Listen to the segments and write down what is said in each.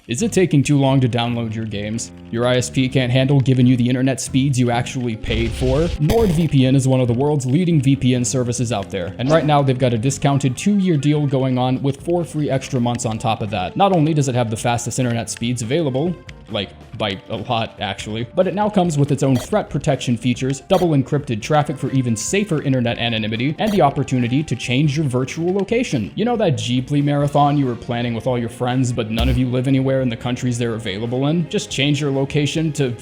Is it taking too long to download your games? Your ISP can't handle giving you the internet speeds you actually paid for? NordVPN is one of the world's leading VPN services out there, and right now they've got a discounted 2-year deal going on with 4 free extra months on top of that. Not only does it have the fastest internet speeds available, like by a lot actually, but it now comes with its own threat protection features, double encrypted traffic for even safer internet anonymity, and the opportunity to change your virtual location. You know that Ghibli marathon you were planning with all your friends, but none of you live anywhere in the countries they're available in? Just change your location to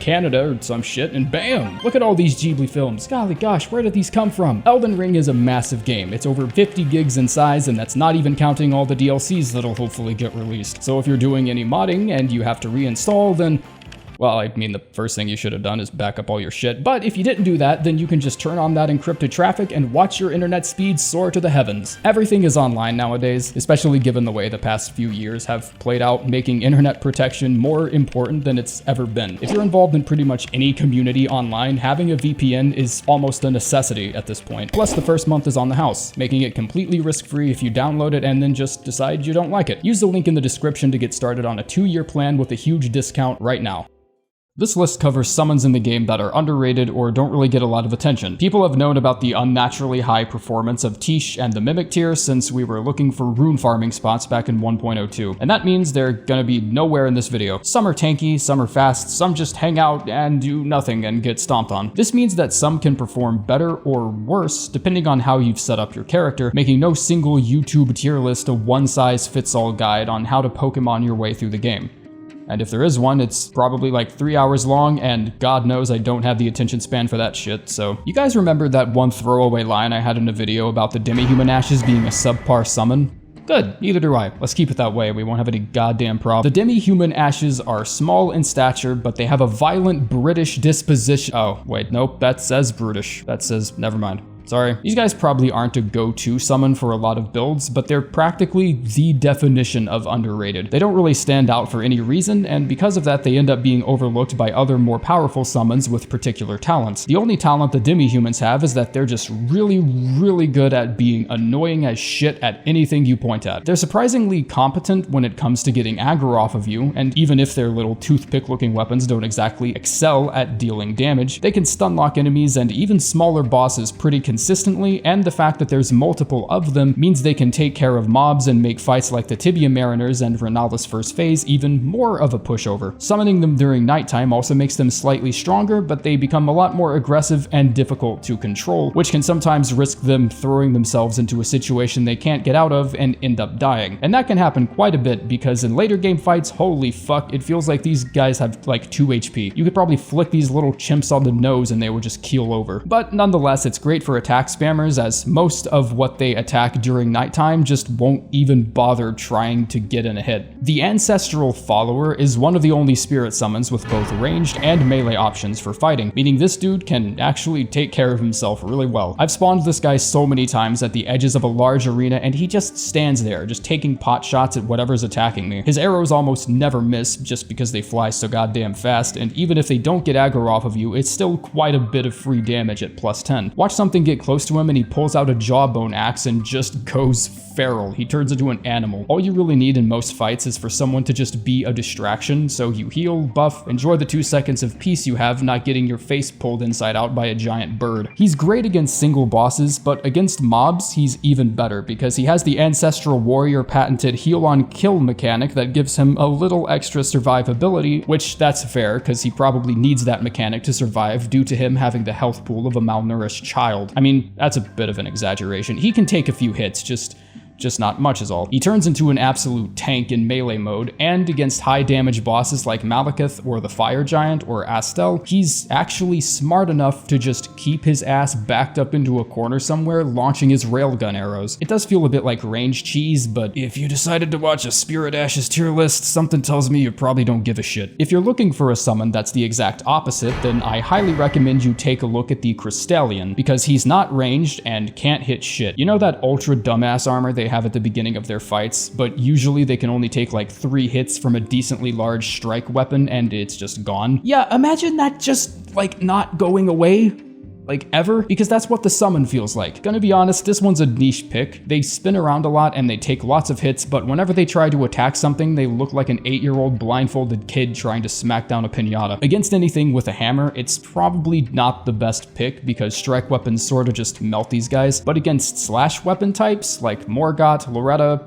Canada or some shit, and bam! Look at all these Ghibli films. Golly gosh, where did these come from? Elden Ring is a massive game. It's over 50 gigs in size, and that's not even counting all the DLCs that'll hopefully get released. So if you're doing any modding and you have to reinstall, then, well, I mean, the first thing you should have done is back up all your shit. But if you didn't do that, then you can just turn on that encrypted traffic and watch your internet speeds soar to the heavens. Everything is online nowadays, especially given the way the past few years have played out, making internet protection more important than it's ever been. If you're involved in pretty much any community online, having a VPN is almost a necessity at this point. Plus, the first month is on the house, making it completely risk-free if you download it and then just decide you don't like it. Use the link in the description to get started on a 2-year plan with a huge discount right now. This list covers summons in the game that are underrated or don't really get a lot of attention. People have known about the unnaturally high performance of Tiche and the Mimic tier since we were looking for rune farming spots back in 1.02, and that means they're gonna be nowhere in this video. Some are tanky, some are fast, some just hang out and do nothing and get stomped on. This means that some can perform better or worse depending on how you've set up your character, making no single YouTube tier list a one-size-fits-all guide on how to Pokemon your way through the game. And if there is one, it's probably like 3 hours long, and God knows I don't have the attention span for that shit, so. You guys remember that one throwaway line I had in a video about the demi-human ashes being a subpar summon? Good, neither do I. Let's keep it that way, we won't have any goddamn problem. The demi-human ashes are small in stature, but they have a violent British disposition. Oh, wait, nope, that says brutish. That says, never mind. Sorry. These guys probably aren't a go-to summon for a lot of builds, but they're practically the definition of underrated. They don't really stand out for any reason, and because of that, they end up being overlooked by other more powerful summons with particular talents. The only talent the demi-humans have is that they're just really good at being annoying as shit at anything you point at. They're surprisingly competent when it comes to getting aggro off of you, and even if their little toothpick-looking weapons don't exactly excel at dealing damage, they can stun-lock enemies and even smaller bosses pretty consistently, and the fact that there's multiple of them means they can take care of mobs and make fights like the Tibia Mariners and Renala's first phase even more of a pushover. Summoning them during nighttime also makes them slightly stronger, but they become a lot more aggressive and difficult to control, which can sometimes risk them throwing themselves into a situation they can't get out of and end up dying. And that can happen quite a bit because in later game fights, holy fuck, it feels like these guys have like 2 HP. You could probably flick these little chimps on the nose and they would just keel over. But nonetheless, it's great for attack spammers, as most of what they attack during nighttime just won't even bother trying to get in a hit. The Ancestral Follower is one of the only spirit summons with both ranged and melee options for fighting, meaning this dude can actually take care of himself really well. I've spawned this guy so many times at the edges of a large arena and he just stands there, just taking pot shots at whatever's attacking me. His arrows almost never miss just because they fly so goddamn fast, and even if they don't get aggro off of you, it's still quite a bit of free damage at +10. Watch something get close to him and he pulls out a jawbone axe and just goes feral. He turns into an animal. All you really need in most fights is for someone to just be a distraction, so you heal, buff, enjoy the 2 seconds of peace you have not getting your face pulled inside out by a giant bird. He's great against single bosses, but against mobs, he's even better because he has the Ancestral Warrior patented heal on kill mechanic that gives him a little extra survivability, which that's fair because he probably needs that mechanic to survive due to him having the health pool of a malnourished child. I mean, that's a bit of an exaggeration. He can take a few hits, just not much is all. He turns into an absolute tank in melee mode, and against high damage bosses like Malekith or the Fire Giant or Astel, he's actually smart enough to just keep his ass backed up into a corner somewhere launching his railgun arrows. It does feel a bit like range cheese, but if you decided to watch a Spirit Ashes tier list, something tells me you probably don't give a shit. If you're looking for a summon that's the exact opposite, then I highly recommend you take a look at the Crystallian, because he's not ranged and can't hit shit. You know that ultra dumbass armor they have at the beginning of their fights, but usually they can only take like 3 hits from a decently large strike weapon and it's just gone? Yeah, imagine that just like not going away. like ever, because that's what the summon feels like. Gonna be honest, this one's a niche pick. They spin around a lot and they take lots of hits, but whenever they try to attack something, they look like an 8-year-old blindfolded kid trying to smack down a pinata. Against anything with a hammer, it's probably not the best pick because strike weapons sort of just melt these guys, but against slash weapon types like Morgott, Loretta,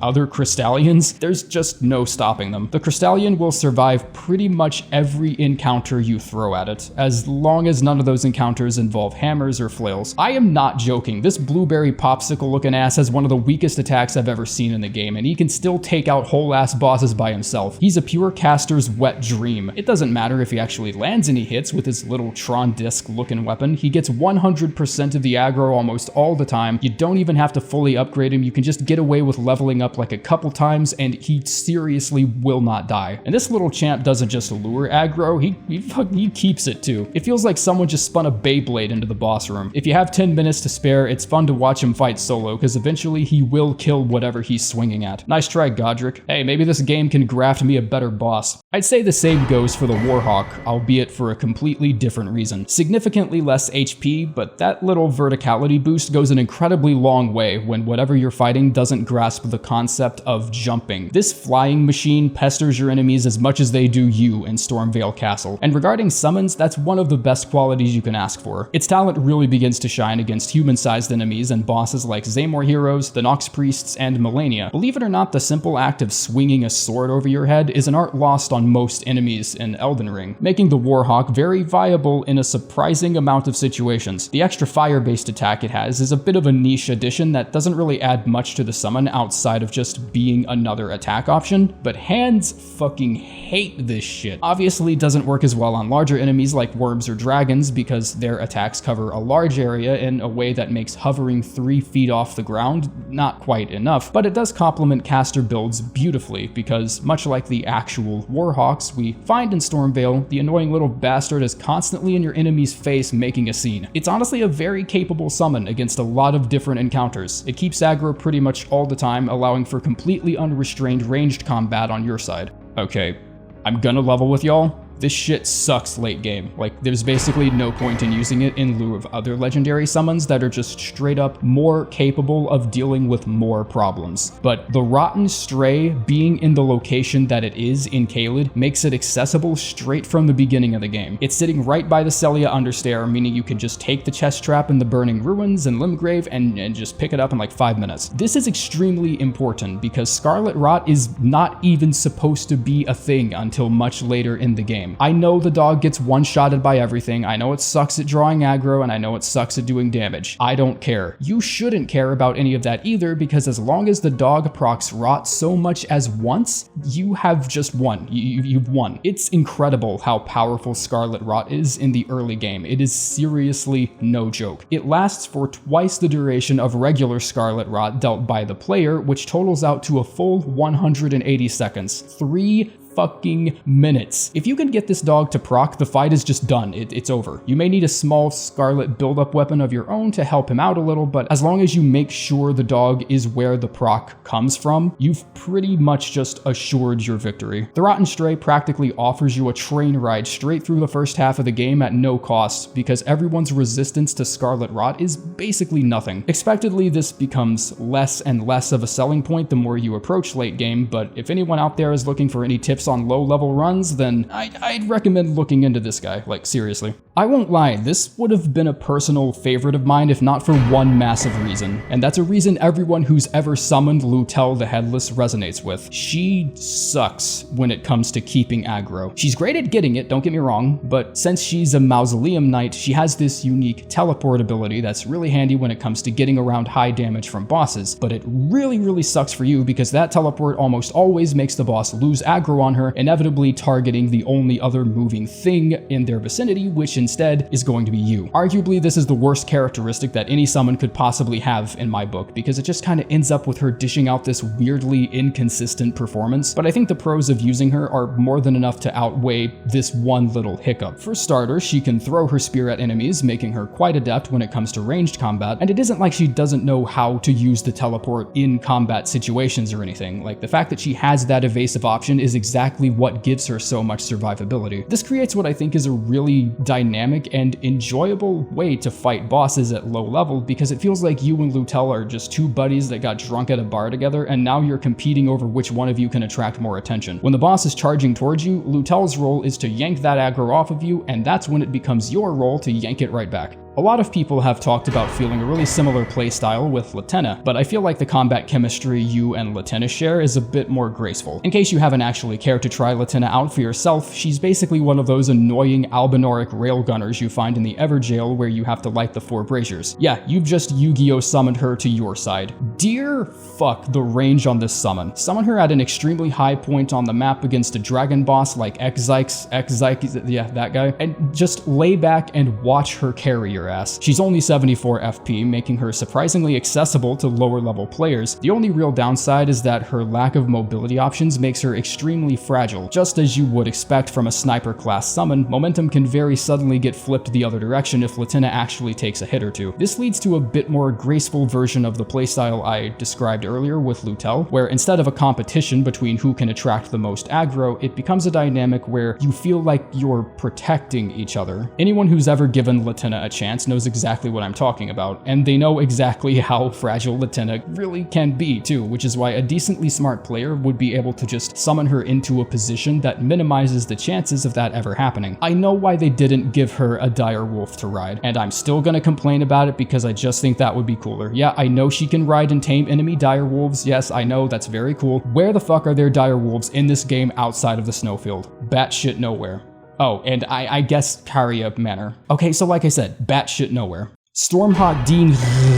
other Crystallians, there's just no stopping them. The Crystallian will survive pretty much every encounter you throw at it, as long as none of those encounters involve hammers or flails. I am not joking, this blueberry popsicle looking ass has one of the weakest attacks I've ever seen in the game, and he can still take out whole ass bosses by himself. He's a pure caster's wet dream. It doesn't matter if he actually lands any hits with his little Tron disc looking weapon. He gets 100% of the aggro almost all the time. You don't even have to fully upgrade him. You can just get away with leveling up like a couple times and he seriously will not die. And this little champ doesn't just lure aggro, he keeps it too. It feels like someone just spun a Beyblade into the boss room. If you have 10 minutes to spare, it's fun to watch him fight solo because eventually he will kill whatever he's swinging at. Nice try, Godric. Hey, maybe this game can graft me a better boss. I'd say the same goes for the Warhawk, albeit for a completely different reason. Significantly less HP, but that little verticality boost goes an incredibly long way when whatever you're fighting doesn't grasp the concept of jumping. This flying machine pesters your enemies as much as they do you in Stormvale Castle. And regarding summons, that's one of the best qualities you can ask for. Its talent really begins to shine against human-sized enemies and bosses like Zaymor Heroes, the Nox Priests, and Melania. Believe it or not, the simple act of swinging a sword over your head is an art lost on most enemies in Elden Ring, making the Warhawk very viable in a surprising amount of situations. The extra fire-based attack it has is a bit of a niche addition that doesn't really add much to the summon outside of just being another attack option, but hands fucking hate this shit. Obviously, it doesn't work as well on larger enemies like worms or dragons because their attacks cover a large area in a way that makes hovering 3 feet off the ground not quite enough, but it does complement caster builds beautifully because, much like the actual Warhawks we find in Stormvale, the annoying little bastard is constantly in your enemy's face making a scene. It's honestly a very capable summon against a lot of different encounters. It keeps aggro pretty much all the time, allowing for completely unrestrained ranged combat on your side. Okay, I'm gonna level with y'all. This shit sucks late game. Like, there's basically no point in using it in lieu of other legendary summons that are just straight up more capable of dealing with more problems. But the Rotten Stray being in the location that it is in Caelid makes it accessible straight from the beginning of the game. It's sitting right by the Celia Understair, meaning you can just take the chest trap in the Burning Ruins and Limgrave and just pick it up in like 5 minutes. This is extremely important because Scarlet Rot is not even supposed to be a thing until much later in the game. I know the dog gets one-shotted by everything, I know it sucks at drawing aggro, and I know it sucks at doing damage. I don't care. You shouldn't care about any of that either, because as long as the dog procs rot so much as once, you have just won. You've won. It's incredible how powerful Scarlet Rot is in the early game. It is seriously no joke. It lasts for twice the duration of regular Scarlet Rot dealt by the player, which totals out to a full 180 seconds. 3 fucking minutes. If you can get this dog to proc, the fight is just done. It's over. You may need a small Scarlet build-up weapon of your own to help him out a little, but as long as you make sure the dog is where the proc comes from, you've pretty much just assured your victory. The Rotten Stray practically offers you a train ride straight through the first half of the game at no cost, because everyone's resistance to Scarlet Rot is basically nothing. Expectedly, this becomes less and less of a selling point the more you approach late game, but if anyone out there is looking for any tips on low-level runs, then I'd recommend looking into this guy, like seriously. I won't lie, this would have been a personal favorite of mine if not for one massive reason, and that's a reason everyone who's ever summoned Lutel the Headless resonates with. She sucks when it comes to keeping aggro. She's great at getting it, don't get me wrong, but since she's a Mausoleum Knight, she has this unique teleport ability that's really handy when it comes to getting around high damage from bosses, but it really sucks for you because that teleport almost always makes the boss lose aggro on her, inevitably targeting the only other moving thing in their vicinity, which instead is going to be you. Arguably, this is the worst characteristic that any summon could possibly have in my book, because it just kind of ends up with her dishing out this weirdly inconsistent performance, but I think the pros of using her are more than enough to outweigh this one little hiccup. For starters, she can throw her spear at enemies, making her quite adept when it comes to ranged combat, and it isn't like she doesn't know how to use the teleport in combat situations or anything. Like, the fact that she has that evasive option is exactly exactly what gives her so much survivability. This creates what I think is a really dynamic and enjoyable way to fight bosses at low level, because it feels like you and Lutel are just two buddies that got drunk at a bar together, and now you're competing over which one of you can attract more attention. When the boss is charging towards you, Lutel's role is to yank that aggro off of you, and that's when it becomes your role to yank it right back. A lot of people have talked about feeling a really similar playstyle with Latenna, but I feel like the combat chemistry you and Latenna share is a bit more graceful. In case you haven't actually cared to try Latenna out for yourself, she's basically one of those annoying Albinoric railgunners you find in the Everjail where you have to light the 4 braziers. Yeah, you've just Yu-Gi-Oh! Summoned her to your side. Dear fuck the range on this summon. Summon her at an extremely high point on the map against a dragon boss like X-Zyke, yeah, that guy, and just lay back and watch her carry your ass. She's only 74 FP, making her surprisingly accessible to lower level players. The only real downside is that her lack of mobility options makes her extremely fragile. Just as you would expect from a sniper class summon, momentum can very suddenly get flipped the other direction if Latenna actually takes a hit or two. This leads to a bit more graceful version of the playstyle I described earlier with Lutel, where instead of a competition between who can attract the most aggro, it becomes a dynamic where you feel like you're protecting each other. Anyone who's ever given Latenna a chance knows exactly what I'm talking about, and they know exactly how fragile Latenna really can be too, which is why a decently smart player would be able to just summon her into a position that minimizes the chances of that ever happening. I know why they didn't give her a dire wolf to ride, and I'm still gonna complain about it because I just think that would be cooler. Yeah, I know she can ride and tame enemy dire wolves, yes, I know, that's very cool. Where the fuck are there dire wolves in this game outside of the snowfield? Batshit nowhere. Oh, and I guess Caria Manor. Okay, so like I said, batshit nowhere. Stormhawk Dean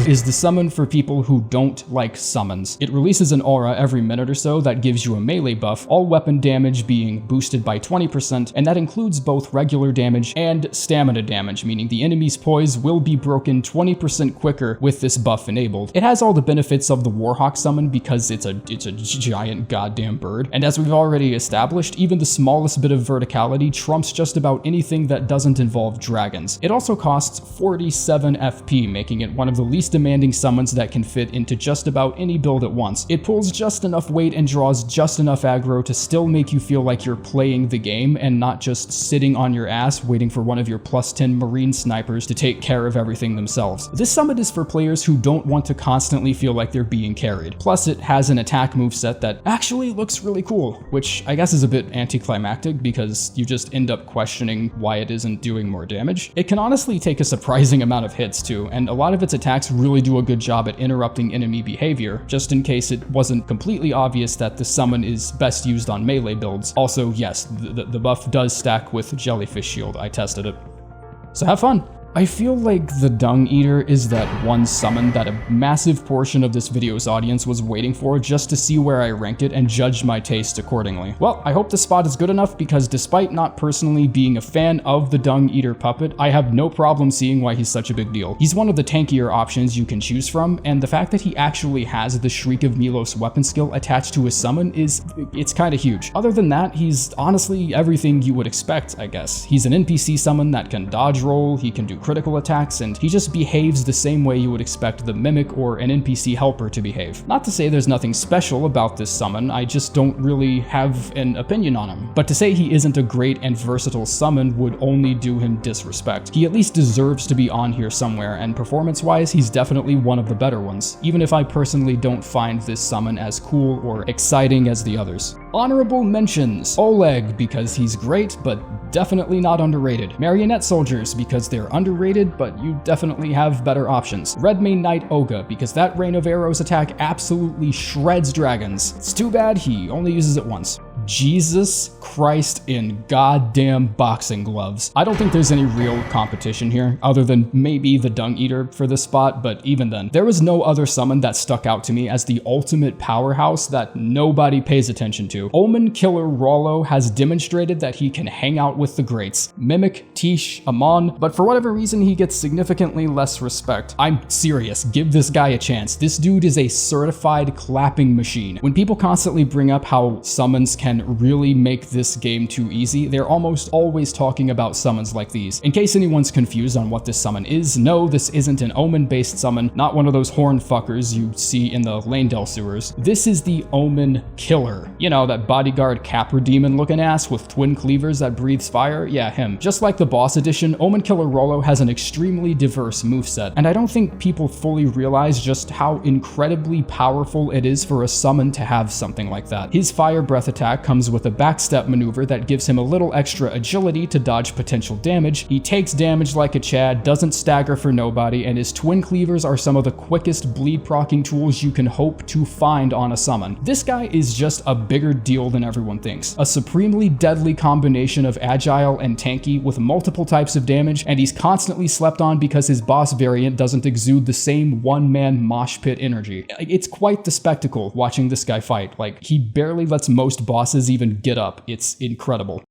is the summon for people who don't like summons. It releases an aura every minute or so that gives you a melee buff, all weapon damage being boosted by 20%, and that includes both regular damage and stamina damage, meaning the enemy's poise will be broken 20% quicker with this buff enabled. It has all the benefits of the Warhawk summon because it's a giant goddamn bird, and as we've already established, even the smallest bit of verticality trumps just about anything that doesn't involve dragons. It also costs 47 FP, making it one of the least demanding summons that can fit into just about any build at once. It pulls just enough weight and draws just enough aggro to still make you feel like you're playing the game and not just sitting on your ass waiting for one of your +10 marine snipers to take care of everything themselves. This summon is for players who don't want to constantly feel like they're being carried. Plus, it has an attack moveset that actually looks really cool, which I guess is a bit anticlimactic because you just end up questioning why it isn't doing more damage. It can honestly take a surprising amount of hits too, and a lot of its attacks really do a good job at interrupting enemy behavior, just in case it wasn't completely obvious that the summon is best used on melee builds. Also, yes, the buff does stack with Jellyfish Shield, I tested it. So have fun! I feel like the Dung Eater is that one summon that a massive portion of this video's audience was waiting for just to see where I ranked it and judged my taste accordingly. Well, I hope the spot is good enough because despite not personally being a fan of the Dung Eater puppet, I have no problem seeing why he's such a big deal. He's one of the tankier options you can choose from, and the fact that he actually has the Shriek of Milos weapon skill attached to his summon it's kinda huge. Other than that, he's honestly everything you would expect, I guess. He's an NPC summon that can dodge roll, he can do critical attacks, and he just behaves the same way you would expect the Mimic or an NPC helper to behave. Not to say there's nothing special about this summon, I just don't really have an opinion on him. But to say he isn't a great and versatile summon would only do him disrespect. He at least deserves to be on here somewhere, and performance-wise, he's definitely one of the better ones, even if I personally don't find this summon as cool or exciting as the others. Honorable mentions: Oleg, because he's great, but definitely not underrated. Marionette Soldiers, because they're underrated, but you definitely have better options. Redmane Knight Oga, because that Rain of Arrows attack absolutely shreds dragons. It's too bad he only uses it once. Jesus Christ in goddamn boxing gloves. I don't think there's any real competition here, other than maybe the Dung Eater for this spot, but even then, there was no other summon that stuck out to me as the ultimate powerhouse that nobody pays attention to. Omen Killer Rollo has demonstrated that he can hang out with the greats. Mimic, Tiche, Amon, but for whatever reason he gets significantly less respect. I'm serious, give this guy a chance. This dude is a certified clapping machine. When people constantly bring up how summons can can really make this game too easy. They're almost always talking about summons like these. In case anyone's confused on what this summon is, no, this isn't an Omen-based summon, not one of those horn fuckers you see in the Lanedale sewers. This is the Omen Killer. You know, that bodyguard Capra demon looking ass with twin cleavers that breathes fire? Yeah, him. Just like the boss edition, Omen Killer Rollo has an extremely diverse moveset, and I don't think people fully realize just how incredibly powerful it is for a summon to have something like that. His fire breath attack comes with a backstep maneuver that gives him a little extra agility to dodge potential damage. He takes damage like a Chad, doesn't stagger for nobody, and his twin cleavers are some of the quickest bleed proccing tools you can hope to find on a summon. This guy is just a bigger deal than everyone thinks. A supremely deadly combination of agile and tanky with multiple types of damage, and he's constantly slept on because his boss variant doesn't exude the same one-man mosh pit energy. It's quite the spectacle watching this guy fight. Like, he barely lets most bosses even get up. It's incredible.